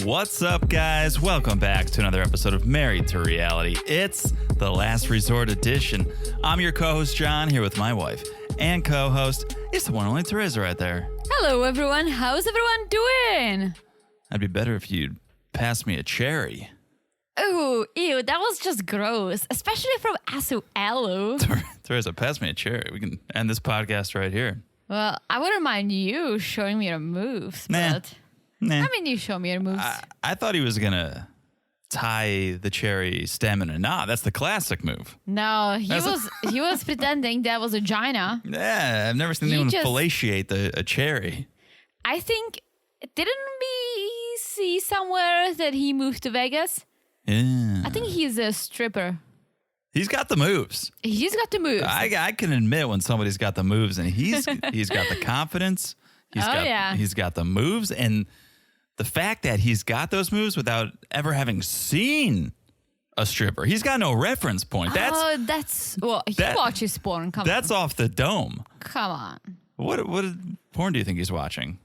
What's up, guys? Welcome back to another episode of Married to Reality. It's the Last Resort edition. I'm your co-host, John, here with my wife and co-host. It's the one and only Teresa right there. Hello, everyone. How's everyone doing? I'd be better if you'd pass me a cherry. Oh, ew, that was just gross, especially from Asuelu. Teresa, pass me a cherry. We can end this podcast right here. Well, I wouldn't mind you showing me your moves, but... Nah. I mean, you show me your moves. I thought he was going to tie the cherry stem in a knot. That's the classic move. No, he was pretending that was a vagina. Yeah, I've never seen anyone fellatiate a cherry. I think, didn't we see somewhere that he moved to Vegas? Yeah. I think he's a stripper. He's got the moves. He's got the moves. I can admit when somebody's got the moves, and he's got the confidence. He's got the moves, and the fact that he's got those moves without ever having seen a stripper. He's got no reference point. He watches porn. That's off the dome. Come on. What porn do you think he's watching?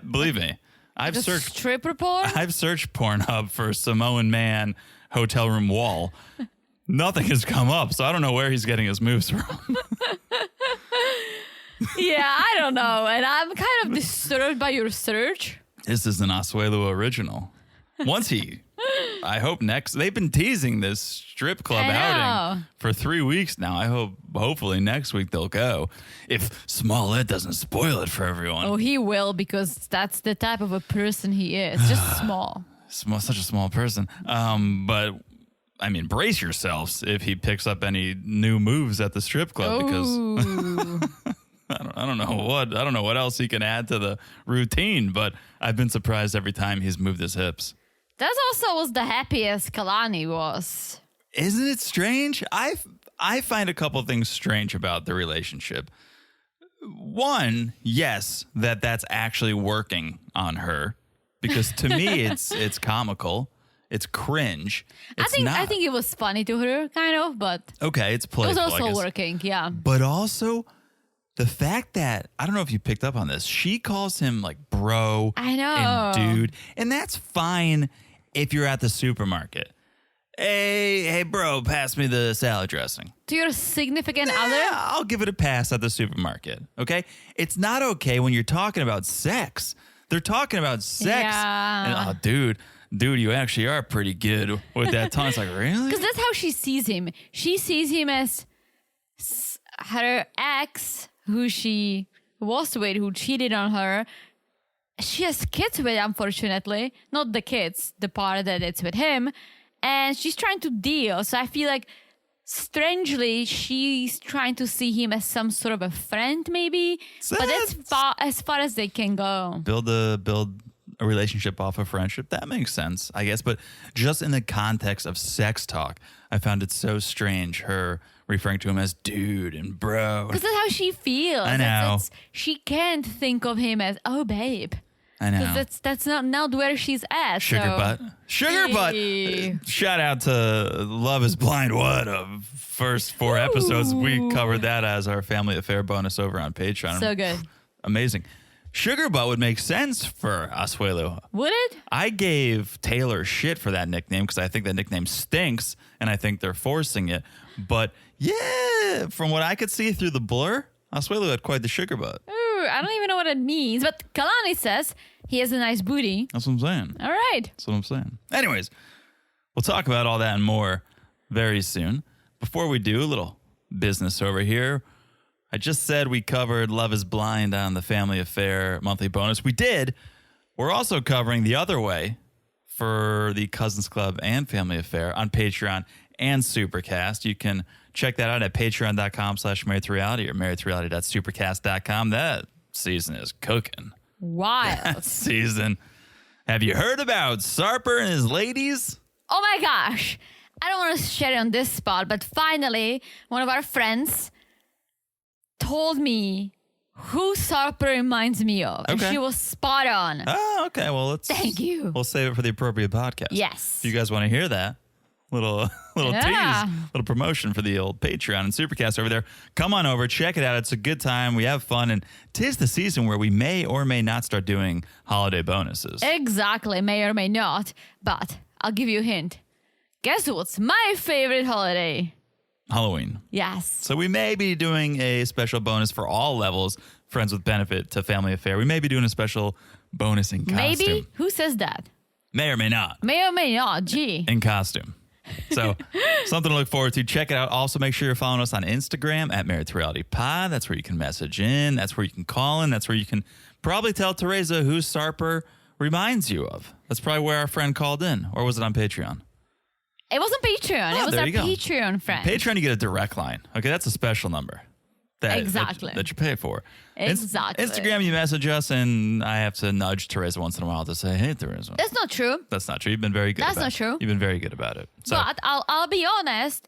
Believe me, I've searched stripper porn. I've searched Pornhub for Samoan man hotel room wall. Nothing has come up, so I don't know where he's getting his moves from. Yeah, I don't know, and I'm kind of disturbed by your search. This is an Asuelu original. I hope they've been teasing this strip club outing for 3 weeks now. Hopefully next week they'll go. If Smollett doesn't spoil it for everyone. Oh, he will, because that's the type of a person he is. Just small. Such a small person. But I mean, brace yourselves if he picks up any new moves at the strip club because I don't know what else he can add to the routine, but I've been surprised every time he's moved his hips. That also was the happiest Kalani was. Isn't it strange? I find a couple things strange about the relationship. One, yes, that's actually working on her, because to me it's comical. It's cringe. I think it was funny to her, kind of, but okay, it's playful. It was also working, yeah. But also, the fact that, I don't know if you picked up on this, she calls him like bro and dude. And that's fine if you're at the supermarket. Hey, bro, pass me the salad dressing. To your significant other? I'll give it a pass at the supermarket, okay? It's not okay when you're talking about sex. They're talking about sex. Yeah. And, dude, you actually are pretty good with that tongue. It's like, really? Because that's how she sees him. She sees him as her ex, who she was with, who cheated on her. She has kids with, unfortunately. Not the kids, the part that it's with him. And she's trying to deal. So I feel like, strangely, she's trying to see him as some sort of a friend, maybe. But that's as far as they can go. Build a relationship off of friendship. That makes sense, I guess. But just in the context of sex talk, I found it so strange, her referring to him as dude and bro. Because that's how she feels. I know. She can't think of him as, oh, babe. I know. Because that's not where she's at. Sugar butt. Shout out to Love is Blind. What a first 4 episodes. We covered that as our family affair bonus over on Patreon. So good. Amazing. Sugar butt would make sense for Asuelu. Would it? I gave Taylor shit for that nickname because I think that nickname stinks and I think they're forcing it. But yeah, from what I could see through the blur, Asuelu had quite the sugar butt. Ooh, I don't even know what it means. But Kalani says he has a nice booty. That's what I'm saying. All right. That's what I'm saying. Anyways, we'll talk about all that and more very soon. Before we do, a little business over here. I just said we covered Love is Blind on the Family Affair monthly bonus. We did. We're also covering the other way for the Cousins Club and Family Affair on Patreon and Supercast. You can check that out at patreon.com/marriedtoreality or marriedtoreality.supercast.com. That season is cooking. Wild. That season. Have you heard about Sarper and his ladies? Oh my gosh. I don't want to share it on this spot, but finally, one of our friends told me who Sarper reminds me of. And she was spot on. Oh, okay. Well, Thank you. We'll save it for the appropriate podcast. Yes. If you guys want to hear that, Little Yeah. tease, little promotion for the old Patreon and Supercast over there. Come on over, check it out. It's a good time. We have fun, and 'tis the season where we may or may not start doing holiday bonuses. Exactly, may or may not. But I'll give you a hint. Guess what's my favorite holiday? Halloween. Yes. So we may be doing a special bonus for all levels, Friends with Benefit to Family Affair. We may be doing a special bonus in costume. Maybe? Who says that? May or may not. May or may not. Gee. In costume. So something to look forward to. Check it out. Also, make sure you're following us on Instagram at Married to Reality Pod. That's where you can message in. That's where you can call in. That's where you can probably tell Teresa who Sarper reminds you of. That's probably where our friend called in. Or was it on Patreon? It wasn't Patreon. Oh, it was there our you go. Patreon friend. Patreon, you get a direct line. Okay, that's a special number. Exactly. That you pay for. Exactly. Instagram, you message us, and I have to nudge Teresa once in a while to say, hey, Teresa. That's not true. That's not true. You've been very good That's about not it. true. You've been very good about it. So, But I'll be honest.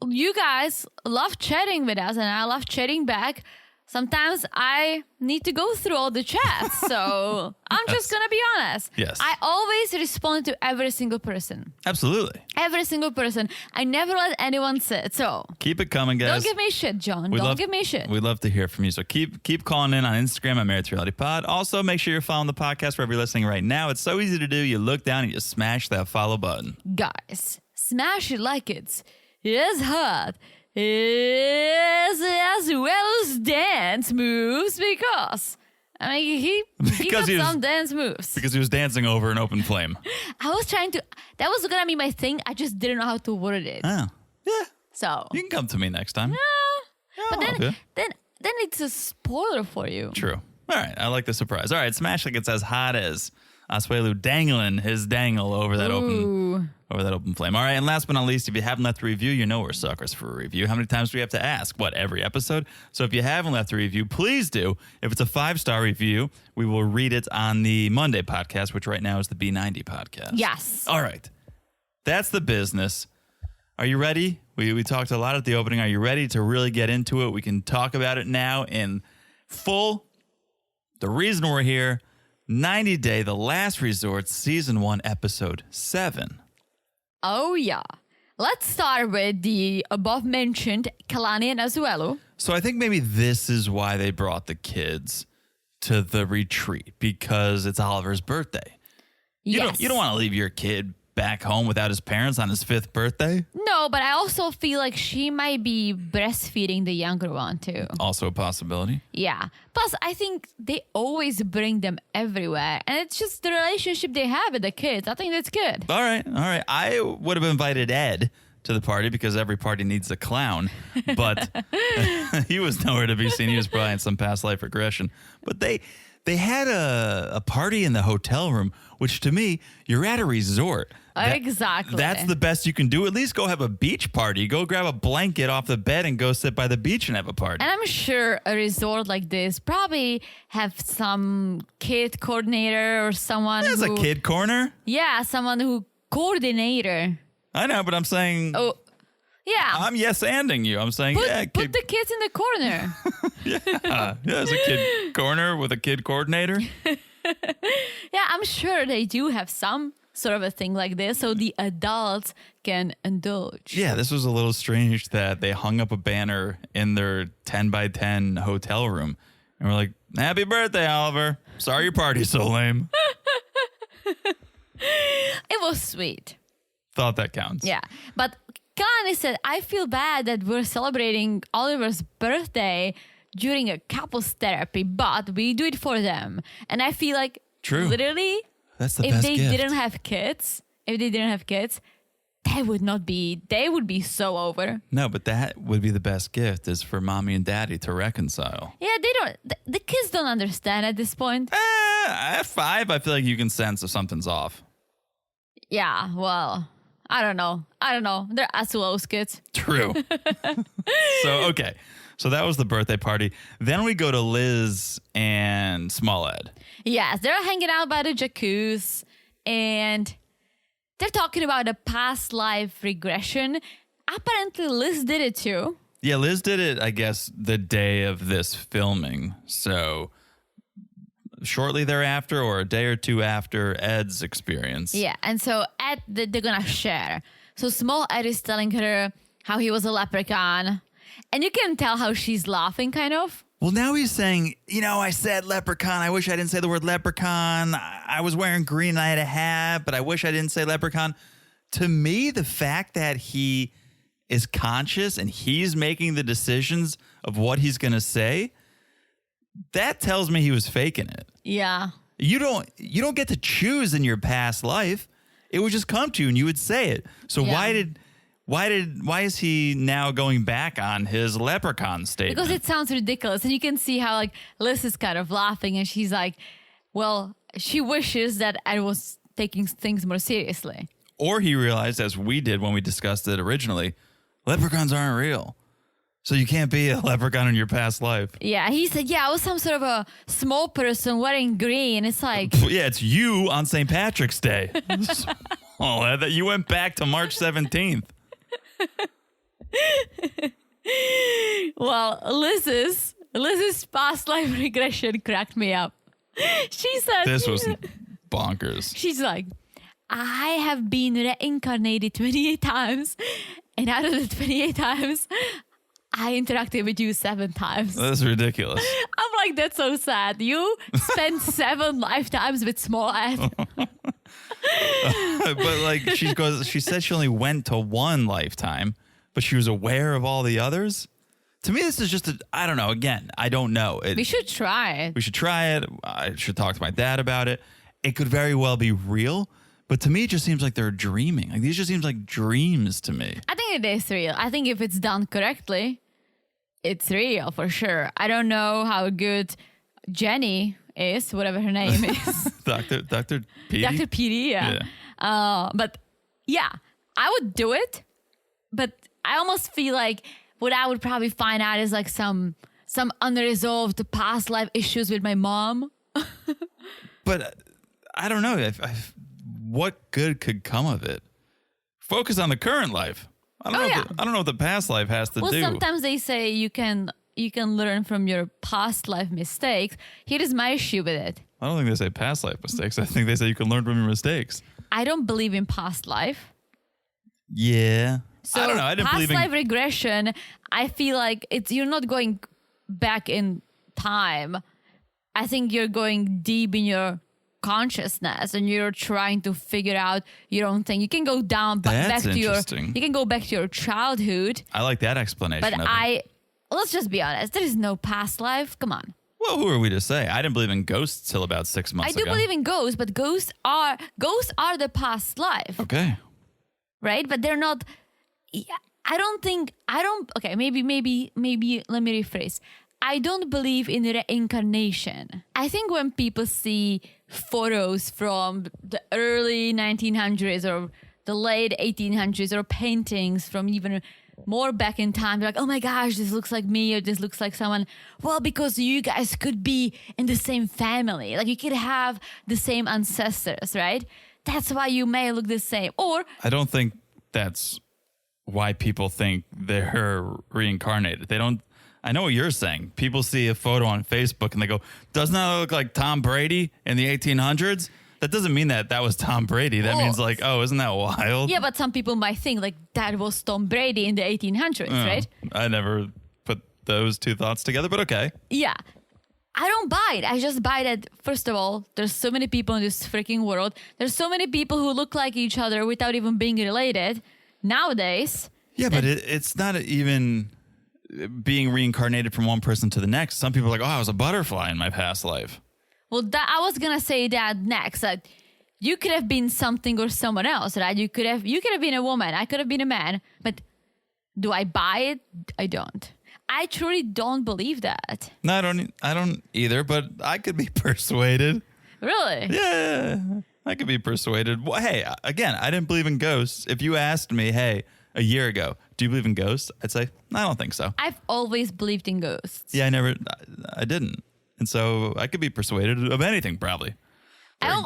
You guys love chatting with us, and I love chatting back. Sometimes I need to go through all the chats, so I'm just gonna be honest. Yes. I always respond to every single person. absolutely. Every single person. I never let anyone sit. So Keep it coming, guys. don't give me shit, John. Don't give me shit. We'd love to hear from you. So keep calling in on Instagram at Married to Reality Pod. Also, make sure you're following the podcast wherever you're listening right now. It's so easy to do. You look down and you smash that follow button. Guys, smash it like it's hot. Is as well as dance moves because I mean he Because got he was- some dance moves. Because he was dancing over an open flame. I was trying to that was gonna be my thing. I just didn't know how to word it. Oh, yeah. So You can come to me next time. but then okay. then it's a spoiler for you. True. All right. I like the surprise. All right. Smash like it's as hot as Asuelu dangling his dangle over that open flame. All right. And last but not least, if you haven't left a review, you know we're suckers for a review. How many times do we have to ask? What, every episode? So if you haven't left a review, please do. If it's a 5-star review, we will read it on the Monday podcast, which right now is the B90 podcast. Yes. All right. That's the business. Are you ready? We talked a lot at the opening. Are you ready to really get into it? We can talk about it now in full. The reason we're here, 90 Day, The Last Resort, Season 1, Episode 7. Oh yeah. Let's start with the above mentioned Kalani and Asuelu. So I think maybe this is why they brought the kids to the retreat, because it's Oliver's birthday. Yes. You don't want to leave your kid back home without his parents on his 5th birthday. No, but I also feel like she might be breastfeeding the younger one too. Also a possibility. Yeah. Plus, I think they always bring them everywhere. And it's just the relationship they have with the kids. I think that's good. All right. I would have invited Ed to the party because every party needs a clown, but he was nowhere to be seen. He was probably in some past life regression. But they had a party in the hotel room, which to me, you're at a resort. Exactly. That's the best you can do. At least go have a beach party. Go grab a blanket off the bed and go sit by the beach and have a party. And I'm sure a resort like this probably have some kid coordinator or someone There's a kid corner. Yeah, someone who coordinator. I know, but I'm saying... Oh, yeah. I'm yes-anding you. I'm saying, Put kid. the kids in the corner. Yeah, there's a kid corner with a kid coordinator. Yeah, I'm sure they do have some sort of a thing like this so the adults can indulge. Yeah, this was a little strange that they hung up a banner in their 10 by 10 hotel room. And we're like, happy birthday, Oliver. Sorry your party's so lame. It was sweet. Thought that counts. Yeah. But Kalani said, I feel bad that we're celebrating Oliver's birthday during a couples therapy, but we do it for them. And I feel like True. literally, That's the if best they gift. didn't have kids, they would be so over. No, but that would be the best gift is for mommy and daddy to reconcile. Yeah, they don't, the kids don't understand at this point. At 5, I feel like you can sense if something's off. Yeah, well, I don't know. They're Asuelu's kids. True. Okay. So that was the birthday party. Then we go to Liz and Small Ed. Yes, they're hanging out by the jacuzzi and they're talking about a past life regression. Apparently, Liz did it too. Yeah, Liz did it, I guess, the day of this filming. So shortly thereafter or a day or two after Ed's experience. Yeah, and so they're gonna share. So Small Ed is telling her how he was a leprechaun. And you can tell how she's laughing, kind of. Well, now he's saying, I said leprechaun. I wish I didn't say the word leprechaun. I was wearing green and I had a hat, but I wish I didn't say leprechaun. To me, the fact that he is conscious and he's making the decisions of what he's going to say, that tells me he was faking it. Yeah. You don't get to choose in your past life. It would just come to you and you would say it. So why is he now going back on his leprechaun statement? Because it sounds ridiculous. And you can see how like Liz is kind of laughing and she's like, well, she wishes that I was taking things more seriously. Or he realized, as we did when we discussed it originally, leprechauns aren't real. So you can't be a leprechaun in your past life. Yeah, he said, I was some sort of a small person wearing green. It's like... Yeah, it's you on St. Patrick's Day. Oh, that you went back to March 17th. Well, Liz's past life regression cracked me up. She said... This was bonkers. She's like, I have been reincarnated 28 times. And out of the 28 times, I interacted with you 7 times. That's ridiculous. I'm like, that's so sad. You spent 7 lifetimes with Small Ed. But like she said she only went to 1 lifetime, but she was aware of all the others. To me, this is just I don't know. Again, I don't know. We should try it. We should try it. I should talk to my dad about it. It could very well be real. But to me, it just seems like they're dreaming. Like these just seems like dreams to me. I think it is real. I think if it's done correctly, it's real for sure. I don't know how good Jenny is, whatever her name is. Dr. P. Dr. Petey, yeah. But yeah, I would do it. But I almost feel like what I would probably find out is like some unresolved past life issues with my mom. But I don't know. What good could come of it? Focus on the current life. I don't know what the past life has to do. Well, sometimes they say you can learn from your past life mistakes. Here is my issue with it. I don't think they say past life mistakes. I think they say you can learn from your mistakes. I don't believe in past life. Yeah. So I don't know. I didn't believe in past life regression. I feel like you're not going back in time. I think you're going deep in your consciousness and you're trying to figure out your own thing. You can go down back to you can go back to your childhood. I like that explanation. But let's just be honest, there is no past life. Come on. Well, who are we to say? I didn't believe in ghosts till about 6 months ago. I do believe in ghosts, but ghosts are the past life. Okay. Right? But they're not. Okay, maybe let me rephrase. I don't believe in reincarnation. I think when people see photos from the early 1900s or the late 1800s or paintings from even more back in time, they're like, oh my gosh, this looks like me or this looks like someone. Well, because you guys could be in the same family. Like you could have the same ancestors, right? That's why you may look the same. Or I don't think that's why people think they're reincarnated. They don't. I know what you're saying. People see a photo on Facebook and they go, doesn't that look like Tom Brady in the 1800s? That doesn't mean that was Tom Brady. That means like, oh, isn't that wild? Yeah, but some people might think like that was Tom Brady in the 1800s, right? I never put those two thoughts together, but okay. Yeah. I don't buy it. I just buy that, first of all, there's so many people in this freaking world. There's so many people who look like each other without even being related nowadays. Yeah, but it's not even being reincarnated from one person to the next. Some people are like, oh, I was a butterfly in my past life. Well, I was gonna say that next. Like, you could have been something or someone else, right? You could have been a woman. I could have been a man. But do I buy it? I don't. I truly don't believe that. No, I don't either. But I could be persuaded. Really? Yeah, I could be persuaded. Well, hey, again, I didn't believe in ghosts. If you asked me, hey, a year ago, do you believe in ghosts? I'd say, I don't think so. I've always believed in ghosts. Yeah, I didn't. And so I could be persuaded of anything, probably.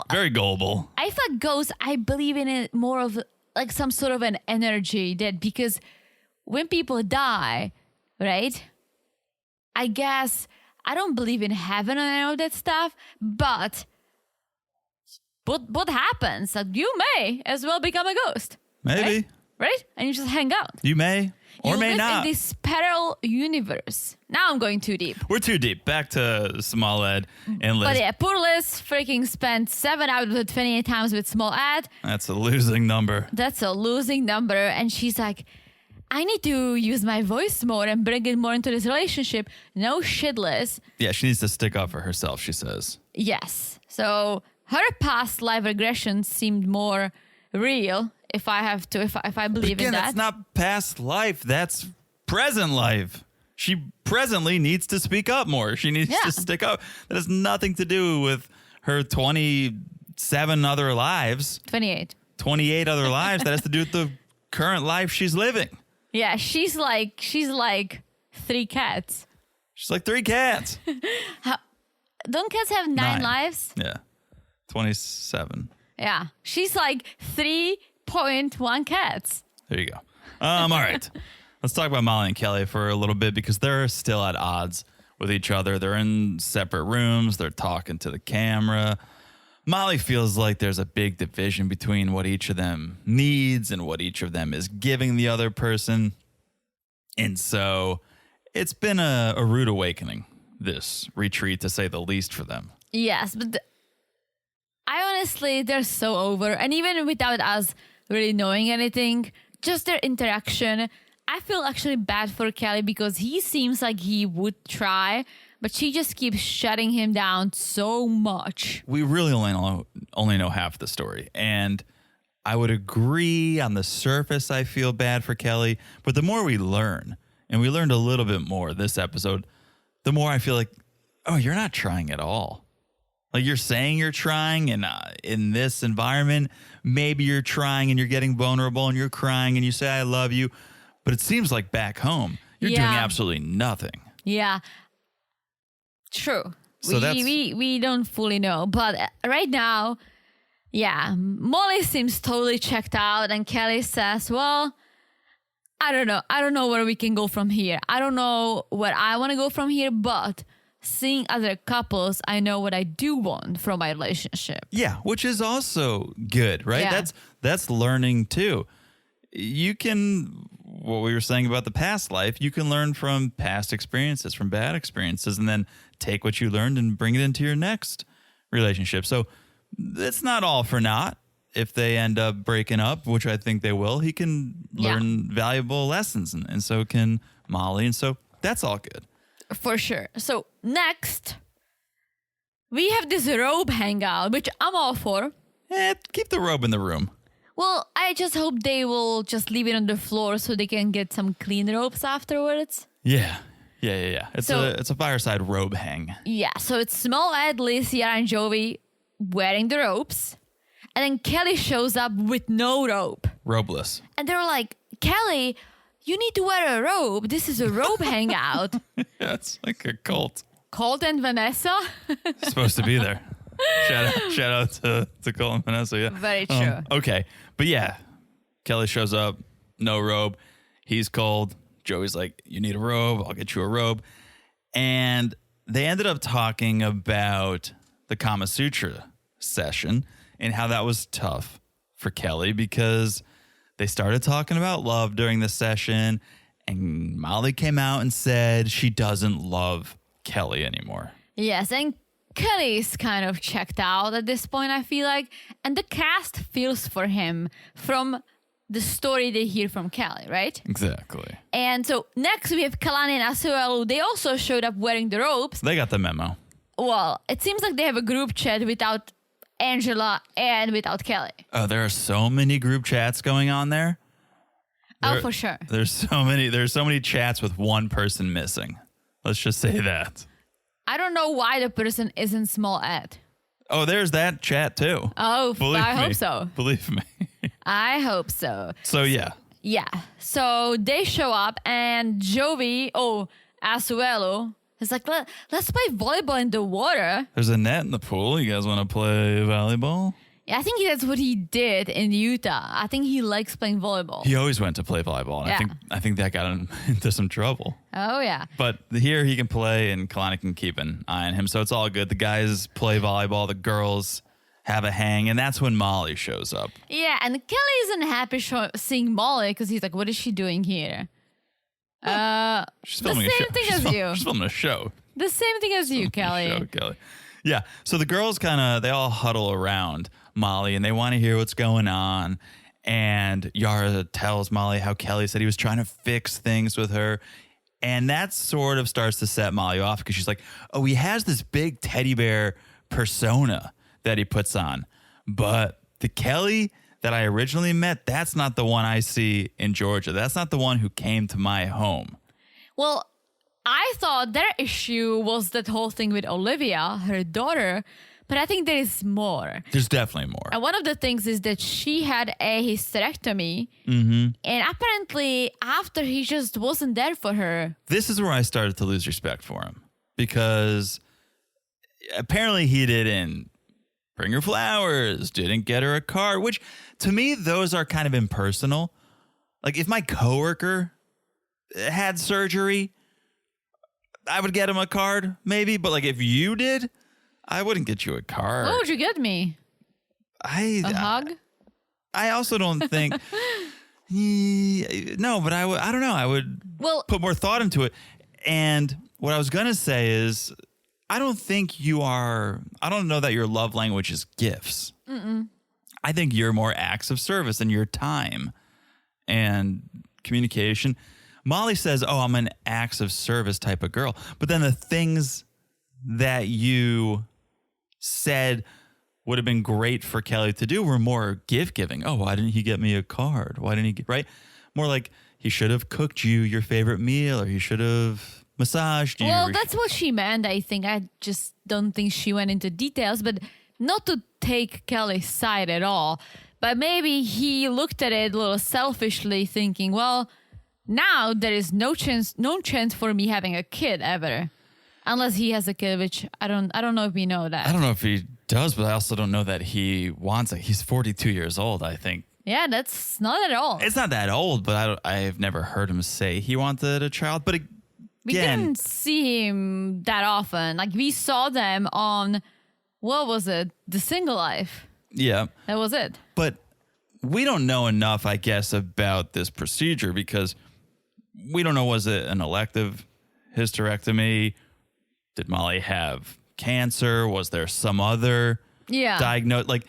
Very gullible. I thought ghosts, I believe in it more of like some sort of an energy that because when people die, right? I guess I don't believe in heaven and all that stuff, but what happens? Like, you may as well become a ghost. Maybe. Right? right? And you just hang out. You may or you may live not. in this parallel universe. Now I'm going too deep. We're too deep. Back to Small Ed and Liz. But yeah, poor Liz freaking spent 7 out of the 28 times with Small Ed. That's a losing number. That's a losing number. And she's like, I need to use my voice more and bring it more into this relationship. No shit, Liz. Yeah, she needs to stick up for herself, she says. Yes. So her past life regression seemed more real if I believe Again, in that. that's not past life. That's present life. She presently needs to speak up more. She needs to stick up. That has nothing to do with her 27 other lives. 28. 28 other lives. That has to do with the current life she's living. Yeah, she's like 3 cats. She's like 3 cats. Don't cats have 9 lives? Yeah. 27. Yeah. She's like 3.1 cats. There you go. All right. Let's talk about Molly and Kelly for a little bit because they're still at odds with each other. They're in separate rooms. They're talking to the camera. Molly feels like there's a big division between what each of them needs and what each of them is giving the other person. And so it's been a rude awakening, this retreat, to say the least, for them. Yes, but I honestly, they're so over. And even without us really knowing anything, just their interaction, I feel actually bad for Kelly because he seems like he would try, but she just keeps shutting him down so much. We really only know half the story. And I would agree on the surface, I feel bad for Kelly. But the more we learn, and we learned a little bit more this episode, the more I feel like, oh, you're not trying at all. Like you're saying you're trying, and in this environment, maybe you're trying and you're getting vulnerable and you're crying and you say, I love you. But it seems like back home, you're doing absolutely nothing. Yeah. True. So we don't fully know. But right now, yeah, Molly seems totally checked out. And Kelly says, well, I don't know. I don't know where we can go from here. I don't know where I want to go from here. But seeing other couples, I know what I do want from my relationship. Yeah, which is also good, right? Yeah. That's learning too. You can, what we were saying about the past life, you can learn from past experiences, from bad experiences, and then take what you learned and bring it into your next relationship. So it's not all for naught. If they end up breaking up, which I think they will, he can learn valuable lessons, and so can Molly. And so that's all good. For sure. So next, we have this robe hangout, which I'm all for. Keep the robe in the room. Well, I just hope they will just leave it on the floor so they can get some clean ropes afterwards. Yeah. It's a fireside robe hang. Yeah, so it's Small Ed, Licia, and Joey wearing the ropes. And then Kelly shows up with no robe. Robeless. And they're like, Kelly, you need to wear a robe. This is a robe hangout. Yeah, it's like a cult. Colt and Vanessa? Supposed to be there. Shout out to Colt and Vanessa, yeah. Very true. Okay, but yeah, Kelly shows up, no robe. He's cold. Joey's like, you need a robe. I'll get you a robe. And they ended up talking about the Kama Sutra session and how that was tough for Kelly because they started talking about love during the session, and Molly came out and said she doesn't love Kelly anymore. Yes, and Kelly's kind of checked out at this point, I feel like. And the cast feels for him from the story they hear from Kelly, right? Exactly. And so next we have Kalani and Asuelu. They also showed up wearing the robes. They got the memo. Well, it seems like they have a group chat without Angela and without Kelly. Oh, there are so many group chats going on there. For sure. There's so many chats with one person missing. Let's just say that. I don't know why the person isn't Small Ed. Oh, there's that chat too. Oh, Believe I me. hope so. Believe me. I hope so. So yeah. Yeah. So they show up and Joey, Asuelu, is like, let's play volleyball in the water. There's a net in the pool. You guys want to play volleyball? Yeah, I think that's what he did in Utah. I think he likes playing volleyball. He always went to play volleyball. And Yeah. I think that got him into some trouble. Oh, yeah. But here he can play and Kalani can keep an eye on him. So it's all good. The guys play volleyball. The girls have a hang, and that's when Molly shows up. Yeah, and Kelly isn't happy seeing Molly because he's like, what is she doing here? She's The filming a show. same thing as you. She's filming a show. The same thing as you, Kelly. Show, Kelly. Yeah. So the girls they all huddle around Molly and they want to hear what's going on. And Yara tells Molly how Kelly said he was trying to fix things with her. And that sort of starts to set Molly off because she's like, oh, he has this big teddy bear persona that he puts on. But the Kelly that I originally met, that's not the one I see in Georgia. That's not the one who came to my home. Well, I thought their issue was that whole thing with Olivia, her daughter, but I think there is more. There's definitely more. And one of the things is that she had a hysterectomy, and apparently after he just wasn't there for her. This is where I started to lose respect for him because apparently he didn't bring her flowers, didn't get her a card, which to me, those are kind of impersonal. Like if my coworker had surgery, I would get him a card maybe. But like if you did, I wouldn't get you a card. What would you get me? A hug? I also don't think. No, but I don't know. I would put more thought into it. And what I was going to say is, I don't know that your love language is gifts. I think you're more acts of service and your time and communication. Molly says, oh, I'm an acts of service type of girl. But then the things that you said would have been great for Kelly to do were more gift giving. Oh, why didn't he get me a card? Why didn't he right? More like he should have cooked you your favorite meal or he should have massaged you. Well, that's what she meant, I think. I just don't think she went into details, but not to take Kelly's side at all. But maybe he looked at it a little selfishly thinking, well, now there is no chance for me having a kid ever. Unless he has a kid, which I don't know if we know that. I don't know if he does, but I also don't know that he wants it. He's 42 years old, I think. Yeah, that's not at all. It's not that old, but I've never heard him say he wanted a child. But again, we didn't see him that often. Like we saw them on, what was it? The Single Life. Yeah. That was it. But we don't know enough, I guess, about this procedure because we don't know, was it an elective hysterectomy? Did Molly have cancer? Was there some other diagnosis? Like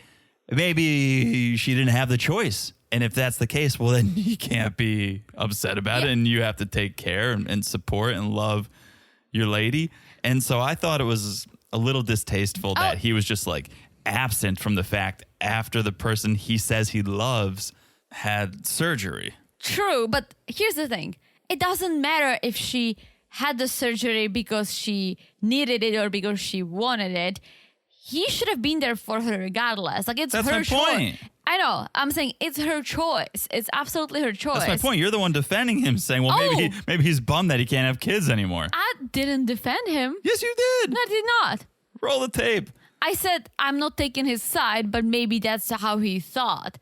maybe she didn't have the choice. And if that's the case, well, then you can't be upset about it. And you have to take care and support and love your lady. And so I thought it was a little distasteful that he was just like absent from the fact after the person he says he loves had surgery. True. But here's the thing. It doesn't matter if she had the surgery because she needed it or because she wanted it. He should have been there for her regardless. Like it's That's her my choice. point. I know. I'm saying it's her choice. It's absolutely her choice. That's my point. You're the one defending him, saying, "Well, maybe he's bummed that he can't have kids anymore." I didn't defend him. Yes, you did. No, I did not. Roll the tape. I said I'm not taking his side, but maybe that's how he thought.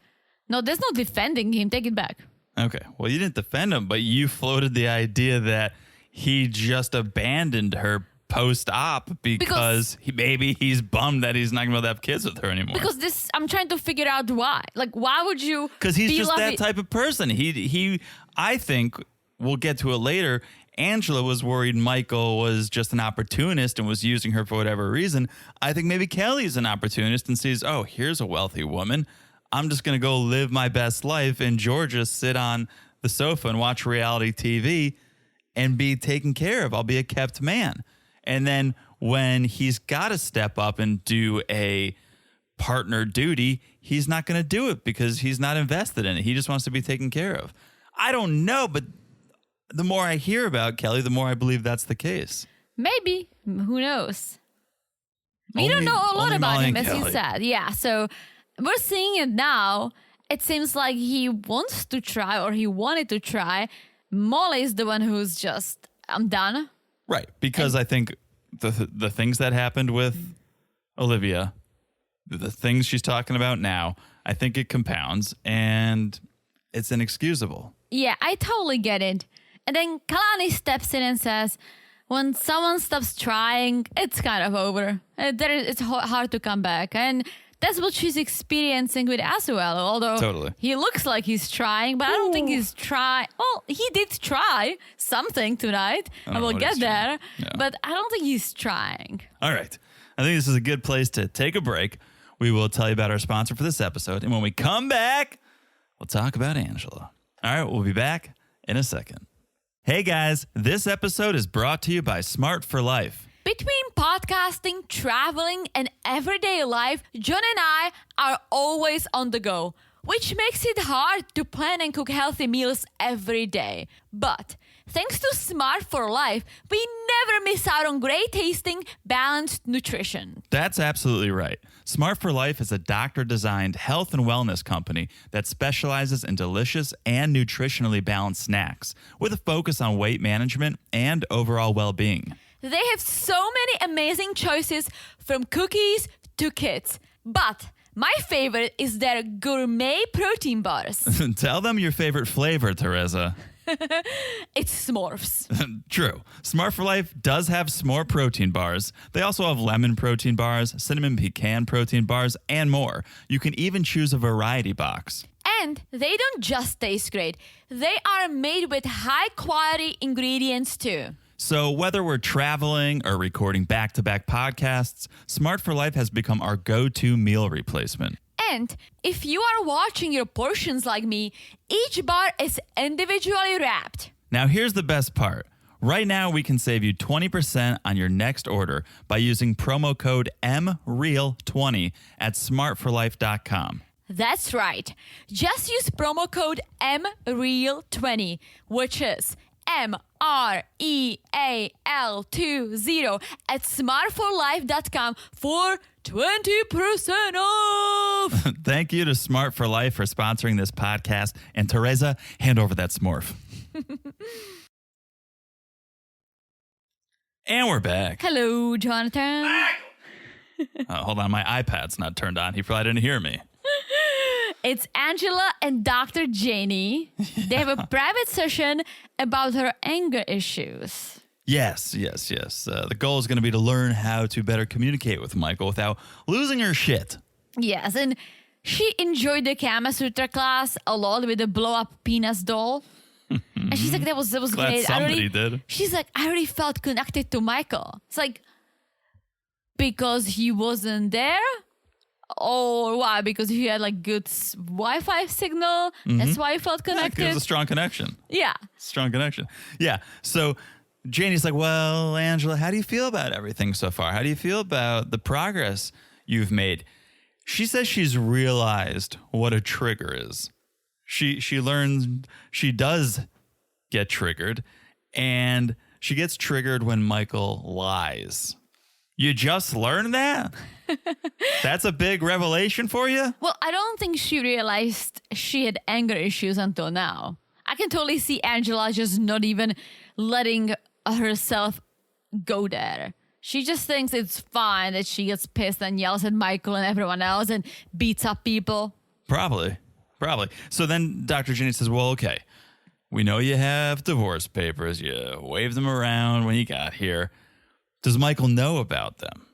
No, there's no defending him. Take it back. Okay. Well, you didn't defend him, but you floated the idea that he just abandoned her post-op because maybe he's bummed that he's not going to be able to have kids with her anymore. Because I'm trying to figure out why. Like, why would you? Because he's just that type of person. I think we'll get to it later. Angela was worried Michael was just an opportunist and was using her for whatever reason. I think maybe Kelly's an opportunist and sees, oh, here's a wealthy woman. I'm just going to go live my best life in Georgia, sit on the sofa and watch reality TV and be taken care of. I'll be a kept man. And then when he's got to step up and do a partner duty, he's not going to do it because he's not invested in it. He just wants to be taken care of. I don't know, but the more I hear about Kelly, the more I believe that's the case. Maybe. Who knows? We don't know a lot about him, as you said. Yeah, so we're seeing it now. It seems like he wants to try or he wanted to try. Molly is the one who's just, I'm done. Right, because I think the things that happened with Olivia, the things she's talking about now, I think it compounds and it's inexcusable. Yeah, I totally get it. And then Kalani steps in and says, when someone stops trying, it's kind of over. It's hard to come back. And that's what she's experiencing with as well. Although Totally. he looks like he's trying, but I don't think he's trying. Well, he did try something tonight. I don't I know will what get he's there. trying. Yeah. But I don't think he's trying. All right. I think this is a good place to take a break. We will tell you about our sponsor for this episode. And when we come back, we'll talk about Angela. All right. We'll be back in a second. Hey, guys. This episode is brought to you by Smart for Life. Between podcasting, traveling, and everyday life, John and I are always on the go, which makes it hard to plan and cook healthy meals every day. But thanks to Smart for Life, we never miss out on great tasting, balanced nutrition. That's absolutely right. Smart for Life is a doctor-designed health and wellness company that specializes in delicious and nutritionally balanced snacks with a focus on weight management and overall well-being. They have so many amazing choices from cookies to kits. But my favorite is their gourmet protein bars. Tell them your favorite flavor, Teresa. It's s'mores. True. Smart for Life does have s'more protein bars. They also have lemon protein bars, cinnamon pecan protein bars, and more. You can even choose a variety box. And they don't just taste great. They are made with high quality ingredients too. So whether we're traveling or recording back-to-back podcasts, Smart for Life has become our go-to meal replacement. And if you are watching your portions like me, each bar is individually wrapped. Now here's the best part. Right now we can save you 20% on your next order by using promo code MREAL20 at smartforlife.com. That's right. Just use promo code MREAL20, which is MREAL20 at smartforlife.com for 20% off. Thank you to Smart for Life for sponsoring this podcast. And Teresa, hand over that smorf. And we're back. Hello, Jonathan. Hold on, my iPad's not turned on. He probably didn't hear me. It's Angela and Dr. Janie. They have a private session about her anger issues. Yes. The goal is going to be to learn how to better communicate with Michael without losing her shit. Yes, and she enjoyed the Kama Sutra class a lot with the blow-up penis doll. And she's like, that was Glad great. somebody did. She's like, I already felt connected to Michael. It's like, because he wasn't there? Or why? Because he had like good Wi-Fi signal. That's why he felt Yeah, connected. it was a strong connection. Yeah. Strong connection. Yeah. So Janie's like, well, Angela, how do you feel about everything so far? How do you feel about the progress you've made? She says she's realized what a trigger is. She learns she does get triggered, and she gets triggered when Michael lies. You just learned that? That's a big revelation for you? Well, I don't think she realized she had anger issues until now. I can totally see Angela just not even letting herself go there. She just thinks it's fine that she gets pissed and yells at Michael and everyone else and beats up people. Probably. So then Dr. Ginny says, well, okay, we know you have divorce papers. You waved them around when you got here. Does Michael know about them?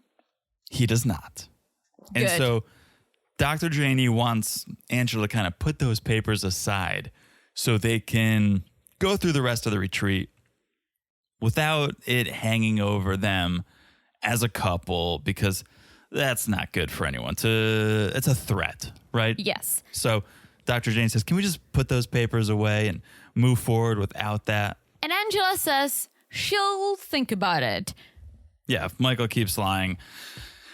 He does not. And Good. so Dr. Janie wants Angela to kind of put those papers aside so they can go through the rest of the retreat without it hanging over them as a couple, because that's not good for anyone. It's a threat, right? Yes. So Dr. Janie says, can we just put those papers away and move forward without that? And Angela says she'll think about it. Yeah, if Michael keeps lying,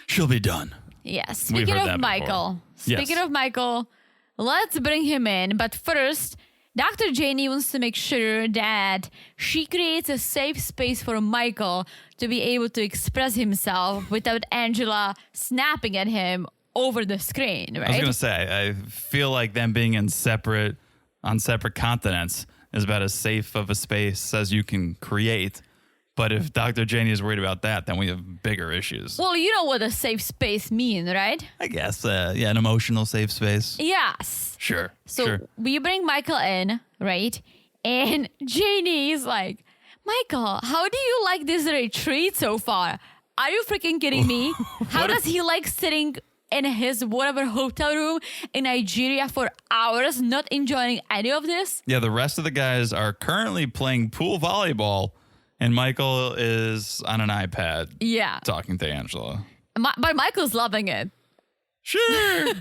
she'll be done. Yes. We've Speaking heard of that Michael. before. Speaking Yes. of Michael, let's bring him in. But first, Dr. Janie wants to make sure that she creates a safe space for Michael to be able to express himself without Angela snapping at him over the screen, right? I was going to say, I feel like them being on separate continents is about as safe of a space as you can create. But if Dr. Janie is worried about that, then we have bigger issues. Well, you know what a safe space means, right? I guess, an emotional safe space. Yes. Sure. So sure. we bring Michael in, right? And Janie is like, Michael, how do you like this retreat so far? Are you freaking kidding me? How does he like sitting in his whatever hotel room in Nigeria for hours, not enjoying any of this. Yeah, the rest of the guys are currently playing pool volleyball, and Michael is on an iPad Yeah. talking to Angela. But Michael's loving it. Sure.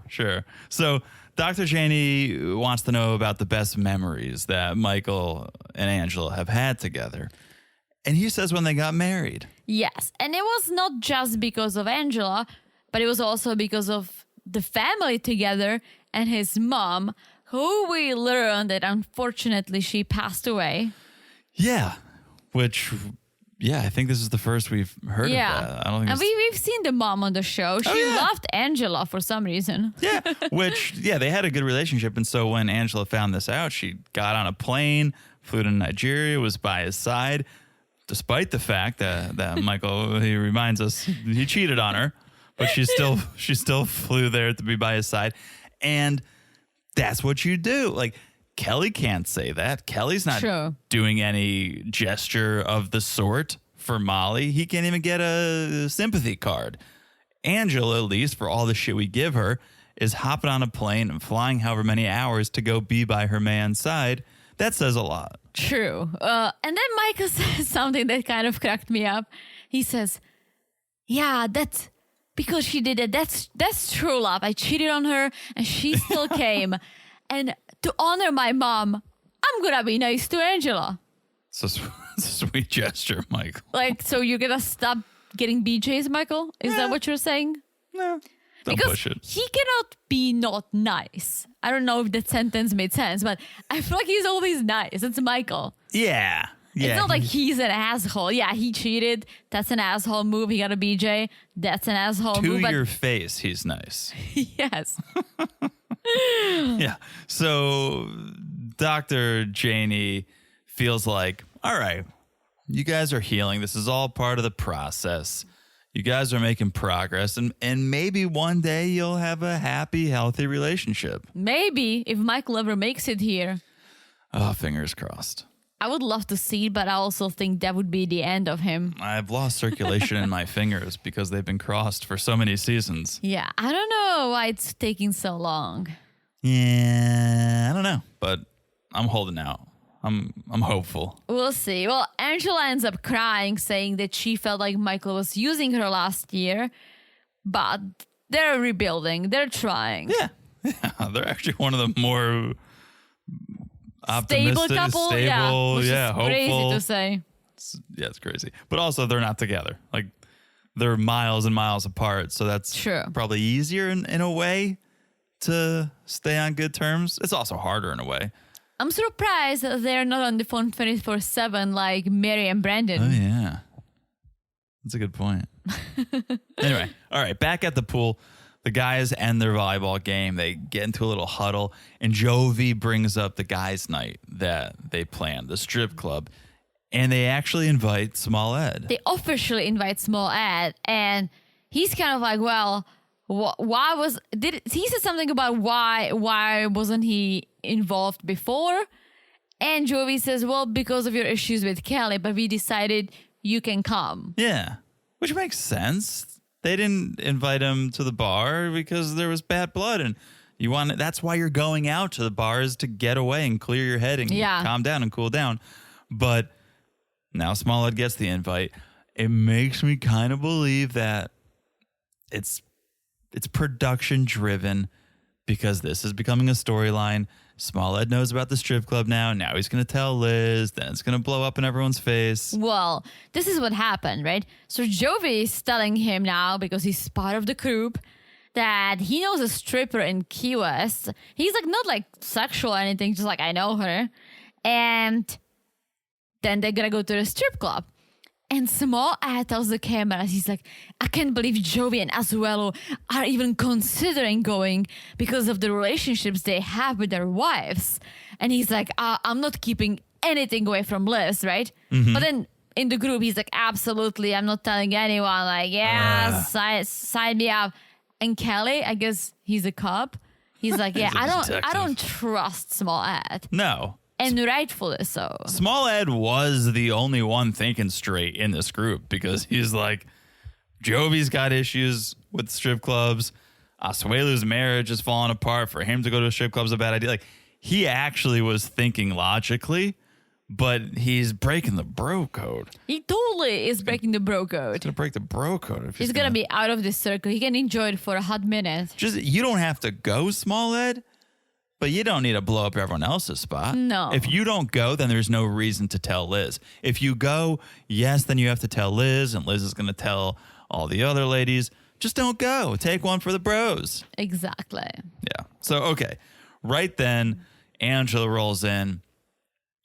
Sure. So Dr. Cheney wants to know about the best memories that Michael and Angela have had together. And he says when they got married. Yes. And it was not just because of Angela, but it was also because of the family together and his mom, who we learned that unfortunately she passed away. Yeah. Which, I think this is the first we've heard of that. I don't think And we've seen the mom on the show. She loved Angela for some reason. Yeah, they had a good relationship. And so when Angela found this out, she got on a plane, flew to Nigeria, was by his side, despite the fact that Michael, he reminds us, he cheated on her, but she still flew there to be by his side. And that's what you do. Like, Kelly can't say that. Kelly's not doing any gesture of the sort for Molly. He can't even get a sympathy card. Angela, at least, for all the shit we give her, is hopping on a plane and flying however many hours to go be by her man's side. That says a lot. True. And then Michael says something that kind of cracked me up. He says, yeah, that's because she did it. That's true love. I cheated on her and she still came. And to honor my mom, I'm going to be nice to Angela. It's a sweet gesture, Michael. Like, so you're going to stop getting BJs, Michael? Is that what you're saying? No. Don't Because push it. he cannot be not nice. I don't know if that sentence made sense, but I feel like he's always nice. It's Michael. Yeah. It's not like he's an asshole. Yeah, he cheated. That's an asshole move. He got a BJ. That's an asshole move. To your face, he's nice. Yes. Yeah. So Dr. Cheney feels like, all right, you guys are healing. This is all part of the process. You guys are making progress, and maybe one day you'll have a happy, healthy relationship. Maybe if Michael ever makes it here. Oh, fingers crossed. I would love to see, but I also think that would be the end of him. I've lost circulation in my fingers because they've been crossed for so many seasons. Yeah, I don't know why it's taking so long. Yeah, I don't know, but I'm holding out. I'm hopeful. We'll see. Well, Angela ends up crying, saying that she felt like Michael was using her last year, but they're rebuilding. They're trying. Yeah, they're actually one of the more optimistic, stable couple. stable, Which is hopeful. crazy to say. It's crazy. But also, they're not together. Like, they're miles and miles apart, so that's True. probably easier in a way to stay on good terms. It's also harder in a way. I'm surprised that they're not on the phone 24/7 like Mary and Brandon. Oh, yeah. That's a good point. Anyway, all right, back at the pool, the guys end their volleyball game. They get into a little huddle, and Jovi brings up the guys' night that they planned, the strip club, and they actually invite Small Ed. They officially invite Small Ed, and he's kind of like, well, he said something about why wasn't he involved before? And Jovi says, well, because of your issues with Kelly, but we decided you can come. Yeah, which makes sense. They didn't invite him to the bar because there was bad blood, and that's why you're going out to the bars, to get away and clear your head and calm down and cool down. But now Small Ed gets the invite. It makes me kind of believe that it's production driven, because this is becoming a storyline. Small Ed knows about the strip club now. Now he's going to tell Liz. Then it's going to blow up in everyone's face. Well, this is what happened, right? So Jovi is telling him now, because he's part of the group, that he knows a stripper in Key West. He's like, not like sexual or anything, just like, I know her. And then they're going to go to the strip club. And Small Ed tells the cameras, he's like, I can't believe Jovi and Azuelo are even considering going because of the relationships they have with their wives. And he's like, I'm not keeping anything away from Liz, right? Mm-hmm. But then in the group, he's like, absolutely, I'm not telling anyone. Like, sign me up. And Kelly, I guess he's a cop. He's like, yeah, I don't trust Small Ed. No. And rightfully so. Small Ed was the only one thinking straight in this group, because he's like, Jovi's got issues with strip clubs. Asuelu's marriage is falling apart. For him to go to a strip club is a bad idea. Like, he actually was thinking logically, but he's breaking the bro code. He totally is breaking the bro He's code. gonna break the bro code. If He's gonna be out of this circle. He can enjoy it for a hot minute. just, you don't have to go, Small Ed, but you don't need to blow up everyone else's spot. No. If you don't go, then there's no reason to tell Liz. If you go, yes, then you have to tell Liz, and Liz is gonna tell all the other ladies. Just don't go. Take one for the bros. Exactly. Yeah. So, okay. Right then, Angela rolls in.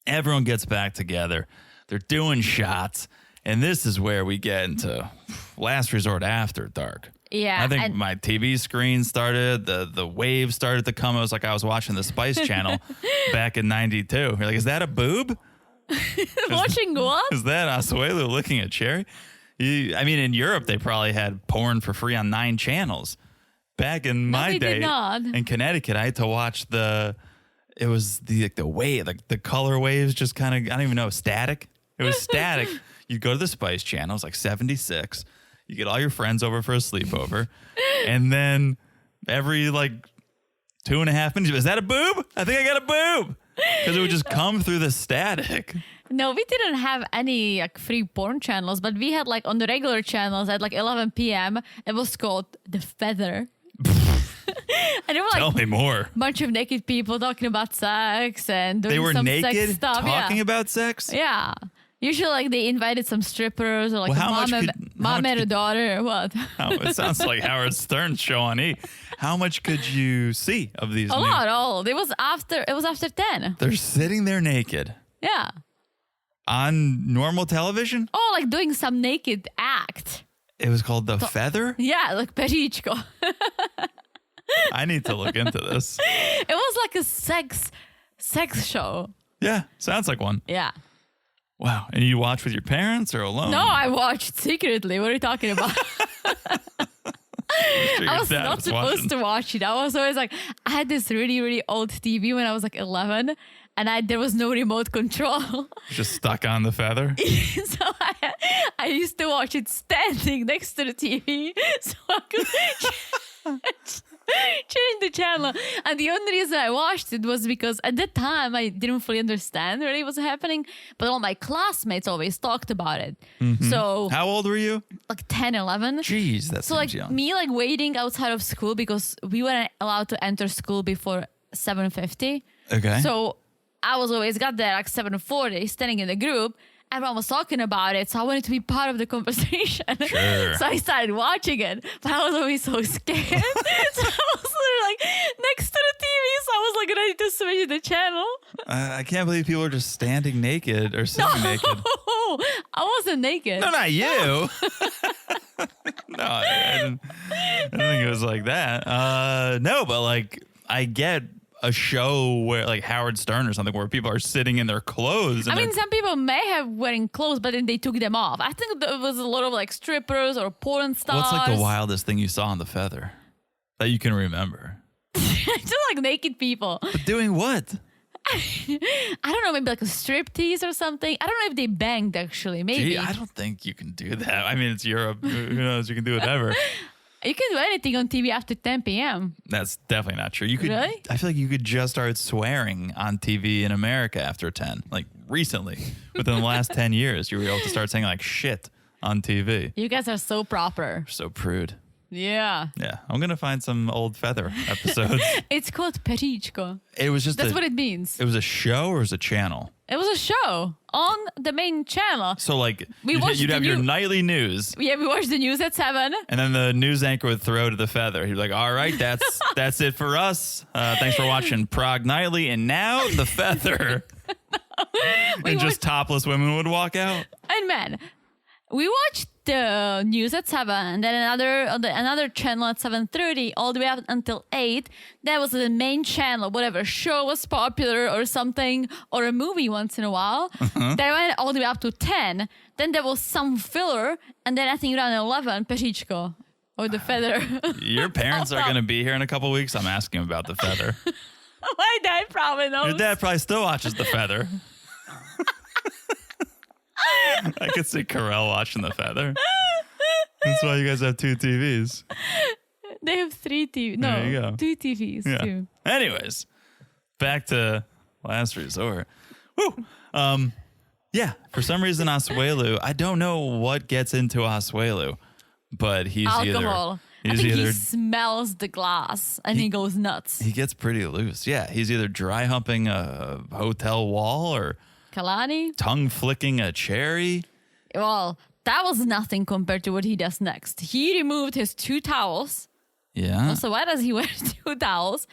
Everyone gets back together. They're doing shots. And this is where we get into last resort after dark. Yeah. I think and my TV screen started. The waves started to come. It was like I was watching the Spice Channel back in 92. You're like, is that a boob? watching what? Is that Asuelu looking at Cherry? I mean, in Europe, they probably had porn for free on 9 channels. Back in my they day, did not. in Connecticut, I had to watch it was the wave, like the color waves just kind of, I don't even know, static. It was static. You'd go to the Spice Channel, it's like 76. You get all your friends over for a sleepover. And then every like 2.5 minutes, is that a boob? I think I got a boob. Because it would just come through the static. No, we didn't have any like free porn channels, but we had like on the regular channels at like 11 p.m. It was called The Feather. And there were Tell like me more. a bunch of naked people talking about sex and doing They were some naked sex stuff. talking yeah. about sex? Yeah. Usually like they invited some strippers or like Well, a how much mom, could- mom how much and a could- daughter or what. Oh, it sounds like Howard Stern's show on E! How much could you see of these? A new- lot, all. It was after 10. They're sitting there naked Yeah. on normal television. Oh, like doing some naked act. It was called The Feather. Yeah, like perichko. I need to look into this. It was like a sex show. Yeah, sounds like one. Yeah. Wow. And you watch with your parents or alone? No, I watched secretly. What are you talking about? Sure I your was dad not was supposed watching. to watch it. I was always like, I had this really, really old TV when I was like 11, and there was no remote control. Just stuck on The Feather. So I used to watch it standing next to the TV so I could change the channel. And the only reason I watched it was because at that time I didn't fully understand what really was happening, but all my classmates always talked about it. So How old were you? like 10, 11. Jeez, that's So like young. me like waiting outside of school because we weren't allowed to enter school before 7:50. Okay. So I was always got there like 7:40, standing in the group. Everyone was talking about it, so I wanted to be part of the conversation. Sure. So I started watching it, but I was always so scared. So I was literally like next to the TV, so I was like ready to switch the channel. I can't believe people are just standing naked or sitting naked. I wasn't naked. No, not you. No, I didn't think it was like that. No, but like I get a show where like Howard Stern or something where people are sitting in their clothes. And I mean, they're- some people may have wearing clothes, but then they took them off. I think there was a lot of like strippers or porn stars. what's like the wildest thing you saw on The Feather that you can remember? Just like naked people. But doing what? I don't know, maybe like a strip tease or something. I don't know if they banged actually. Maybe. Gee, I don't think you can do that. I mean, it's Europe. Who knows? You can do whatever. You can do anything on TV after 10 p.m. That's definitely not true. You could. Really? I feel like you could just start swearing on TV in America after 10. Like recently, within the last 10 years, you were able to start saying like shit on TV. You guys are so proper. So prude. Yeah. Yeah, I'm gonna find some old Feather episodes. It's called perichko. It was just That's what it means. It was a show or it was a channel. It was a show on the main channel. So like We watched you'd the have your new- nightly news, Yeah, we watched the news at 7. and then the news anchor would throw to The Feather. He'd be like, "All right, that's it for us. Thanks for watching Prague Nightly, and now The Feather." And just topless women would walk out. And man, we watched the news at 7, and then another channel at 7:30, all the way up until 8. That was the main channel, whatever show was popular or something, or a movie once in a while. That went all the way up to 10. Then there was some filler, and then I think around 11, Perichko, or The Feather. Your parents are gonna be here in a couple weeks. I'm asking about The Feather. My dad probably knows. Your dad probably still watches The Feather. I could see Carell watching The Feather. That's why you guys have 2 TVs. 3 TV. There you No, go. 2 TVs Yeah. too. Anyways, back to Last Resort. Woo. Yeah, for some reason, Asuelu, I don't know what gets into Asuelu, but he's Alcohol. I He's think either he smells the glass and he goes nuts. he gets pretty loose. Yeah, he's either dry humping a hotel wall or Kalani? tongue flicking a cherry. Well, that was nothing compared to what he does next. He removed his 2 towels. Yeah. So why does he wear 2 towels?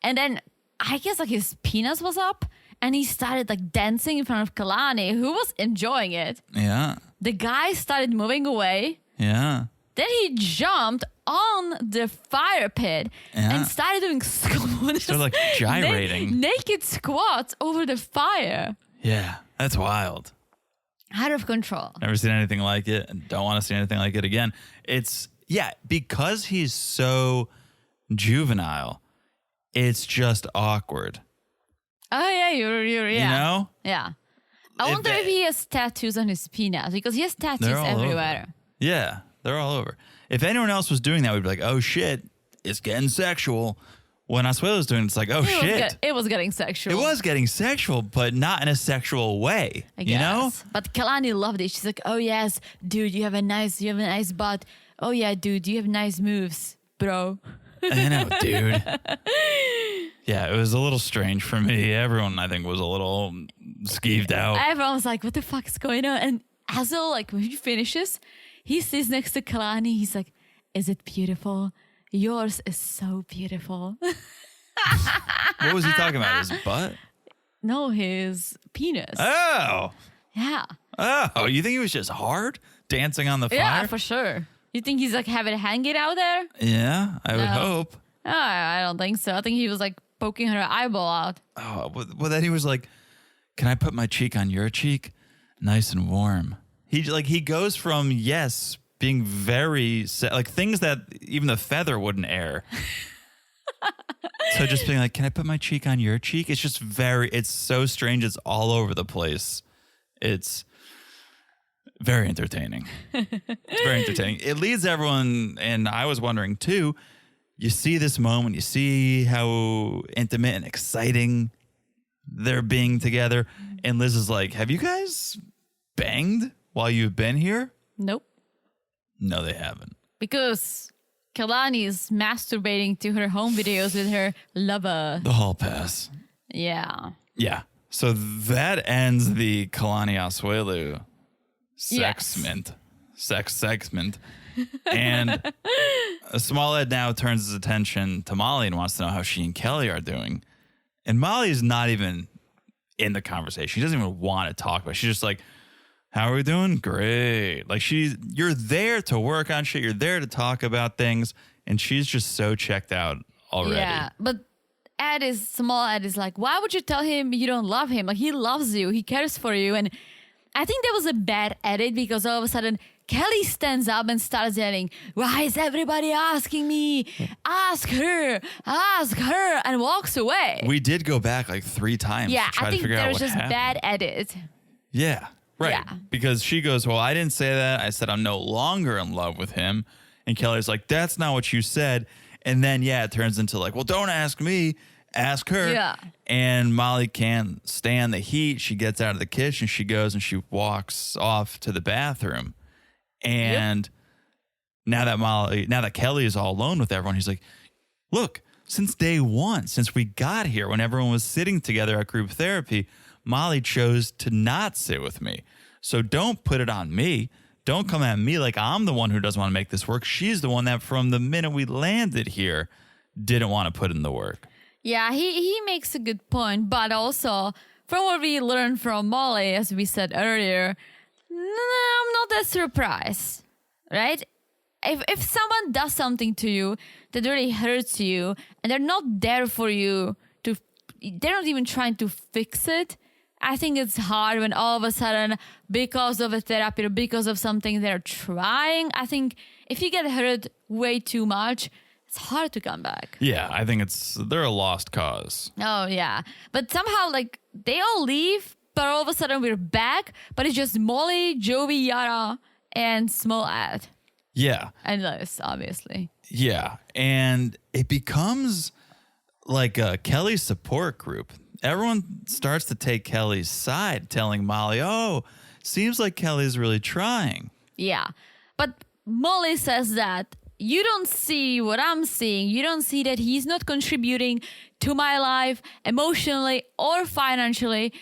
And then I guess like his penis was up and he started like dancing in front of Kalani, who was enjoying it. Yeah. The guy started moving away. Yeah. Then he jumped on the fire pit and started doing squats. Started like gyrating. Naked squats over the fire. Yeah. That's wild. Out of control. Never seen anything like it and don't want to see anything like it again. It's, yeah, because he's so juvenile, it's just awkward. Oh, yeah, you're yeah. You know? Yeah. I wonder if he has tattoos on his penis because he has tattoos They're all everywhere. over. Yeah, they're all over. If anyone else was doing that, we'd be like, oh shit, it's getting sexual. When Asuelo's doing it, it's like, oh shit. It was getting sexual. It was getting sexual, but not in a sexual way. I You know? guess. But Kalani loved it. She's like, oh yes, dude, you have a nice butt. Oh yeah, dude, you have nice moves, bro. I know, dude. Yeah, it was a little strange for me. Everyone, I think, was a little skeeved out. Everyone was like, what the fuck is going on? And Hazel, like, when he finishes, he sits next to Kalani. He's like, is it beautiful? Yours is so beautiful. What was he talking about? His butt? No, his penis. Oh. Yeah. Oh, you think he was just hard dancing on the fire? Yeah, for sure. You think he's like having hanging out there? Yeah, I would No. hope. Oh, I don't think so. I think he was like poking her eyeball out. Oh, well, then he was like, "Can I put my cheek on your cheek? Nice and warm." He goes from yes being very like things that even the feather wouldn't air. So just being like, "Can I put my cheek on your cheek?" It's just it's so strange. It's all over the place. It's very entertaining. It's very entertaining. It leads everyone, and I was wondering too. You see this moment, you see how intimate and exciting they're being together. And Liz is like, have you guys banged while you've been here? Nope. No, they haven't. Because Kalani is masturbating to her home videos with her lover. The hall pass. Yeah. Yeah. So that ends the Kalani Asuelu sexment. Sexment. And Smallhead now turns his attention to Molly and wants to know how she and Kelly are doing. And Molly is not even in the conversation. She doesn't even want to talk about it. She's just like, how are we doing? Great. Like you're there to work on shit. You're there to talk about things. And she's just so checked out already. Yeah. But Small Ed is like, why would you tell him you don't love him? Like, he loves you. He cares for you. And I think that was a bad edit because all of a sudden Kelly stands up and starts yelling, why is everybody asking me? Ask her, and walks away. We did go back like 3 times Yeah, to try I to think figure out there's what just happened. bad edit. Yeah, right. Yeah. Because she goes, well, I didn't say that. I said I'm no longer in love with him. And Kelly's like, that's not what you said. And then, yeah, it turns into like, well, don't ask me. Ask her. Yeah. And Molly can't stand the heat. She gets out of the kitchen. She goes and she walks off to the bathroom. And now that Kelly is all alone with everyone, he's like, look, since day one, since we got here, when everyone was sitting together at group therapy, Molly chose to not sit with me. So don't put it on me. Don't come at me like I'm the one who doesn't want to make this work. She's the one that from the minute we landed here didn't want to put in the work. Yeah, he makes a good point. But also, from what we learned from Molly, as we said earlier, I'm not that surprised, right? If someone does something to you that really hurts you and they're not there for you, they're not even trying to fix it, I think it's hard when all of a sudden, because of a therapy or because of something they're trying, I think if you get hurt way too much, it's hard to come back. Yeah, I think they're a lost cause. Oh, yeah. But somehow, like, they all leave, but all of a sudden we're back, but it's just Molly, Joey, Yara, and Small Ed. Yeah. And Liz, obviously. Yeah. And it becomes like a Kelly support group. Everyone starts to take Kelly's side, telling Molly, oh, seems like Kelly's really trying. Yeah. But Molly says that you don't see what I'm seeing. You don't see that he's not contributing to my life emotionally or financially.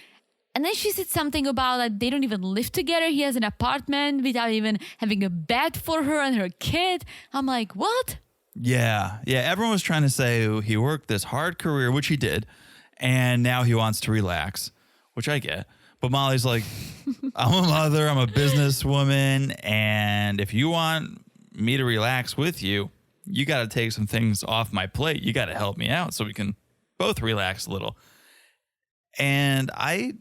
And then she said something about that they don't even live together. He has an apartment without even having a bed for her and her kid. I'm like, what? Yeah. Yeah. Everyone was trying to say he worked this hard career, which he did. And now he wants to relax, which I get. But Molly's like, I'm a mother. I'm a businesswoman. And if you want me to relax with you, you got to take some things off my plate. You got to help me out so we can both relax a little. And I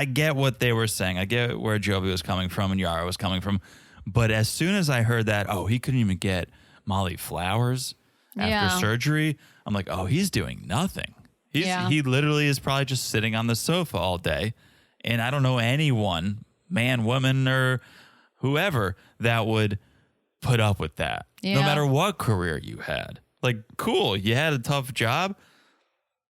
get what they were saying. I get where Jovi was coming from and Yara was coming from. But as soon as I heard that, oh, he couldn't even get Molly flowers after surgery, I'm like, oh, he's doing nothing. He literally is probably just sitting on the sofa all day. And I don't know anyone, man, woman, or whoever, that would put up with that. Yeah. No matter what career you had. Like, cool, you had a tough job.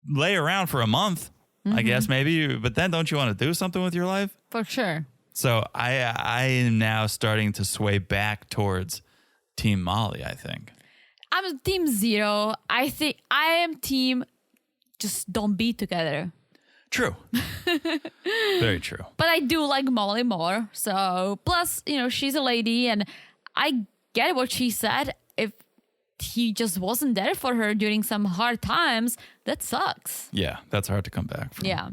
Lay around for a month, I guess, maybe. But then don't you want to do something with your life? For sure. So I am now starting to sway back towards Team Molly, I think. I'm team 0. I think I am team just don't be together. True. Very true. But I do like Molly more. So plus, she's a lady and I get what she said. If he just wasn't there for her during some hard times, that sucks. Yeah, that's hard to come back from. Yeah.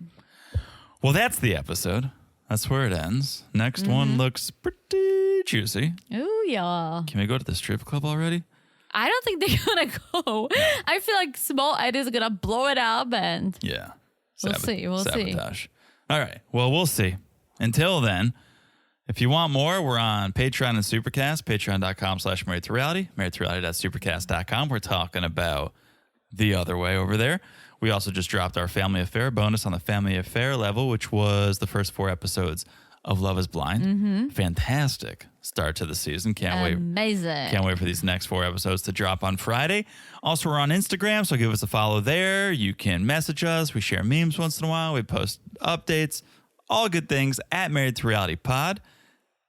Well, that's the episode. That's where it ends. Next one looks pretty juicy. Oh, yeah. Can we go to the strip club already? I don't think they're going to go. I feel like Small Ed is going to blow it up and... Yeah. We'll see. Sabotage. All right. Well, we'll see. Until then, if you want more, we're on Patreon and Supercast, patreon.com/marriedtoreality, marriedtoreality.supercast.com. We're talking about The Other Way over there. We also just dropped our Family Affair bonus on the Family Affair level, which was the first 4 episodes of Love is Blind. Fantastic start to the season. Can't wait. Amazing. Can't wait for these next 4 episodes to drop on Friday. Also, we're on Instagram, so give us a follow there. You can message us. We share memes once in a while. We post updates, all good things at Married to Reality Pod.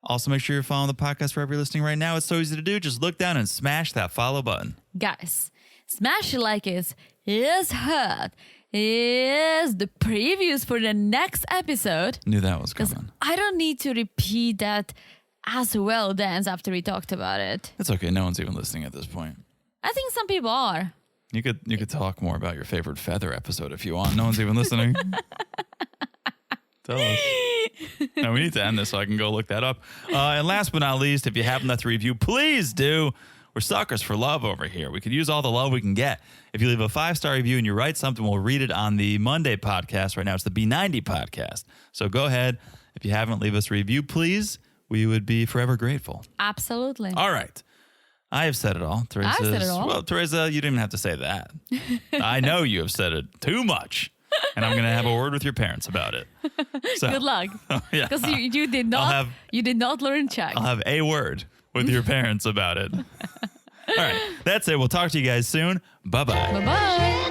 Also, make sure you're following the podcast wherever you're listening right now. It's so easy to do. Just look down and smash that follow button. Guys, smash it like it's hot. Is the previews for the next episode. Knew that was coming. I don't need to repeat that as well, Dance, after we talked about it. It's okay. No one's even listening at this point. I think some people are. You could talk more about your favorite feather episode if you want. No one's even listening. Tell us. No, we need to end this so I can go look that up. And last but not least, if you haven't left a review, please do. We're suckers for love over here. We could use all the love we can get. If you leave a 5-star review and you write something, we'll read it on the Monday podcast. Right now, it's the B90 podcast. So go ahead. If you haven't, leave us a review, please. We would be forever grateful. Absolutely. All right. I have said it all. I've said it all. Well, Teresa, you didn't even have to say that. I know you have said it too much. And I'm going to have a word with your parents about it. So, good luck. Yeah. Because you did not learn Czech. I'll have a word with your parents about it. All right. That's it. We'll talk to you guys soon. Bye-bye. Bye-bye.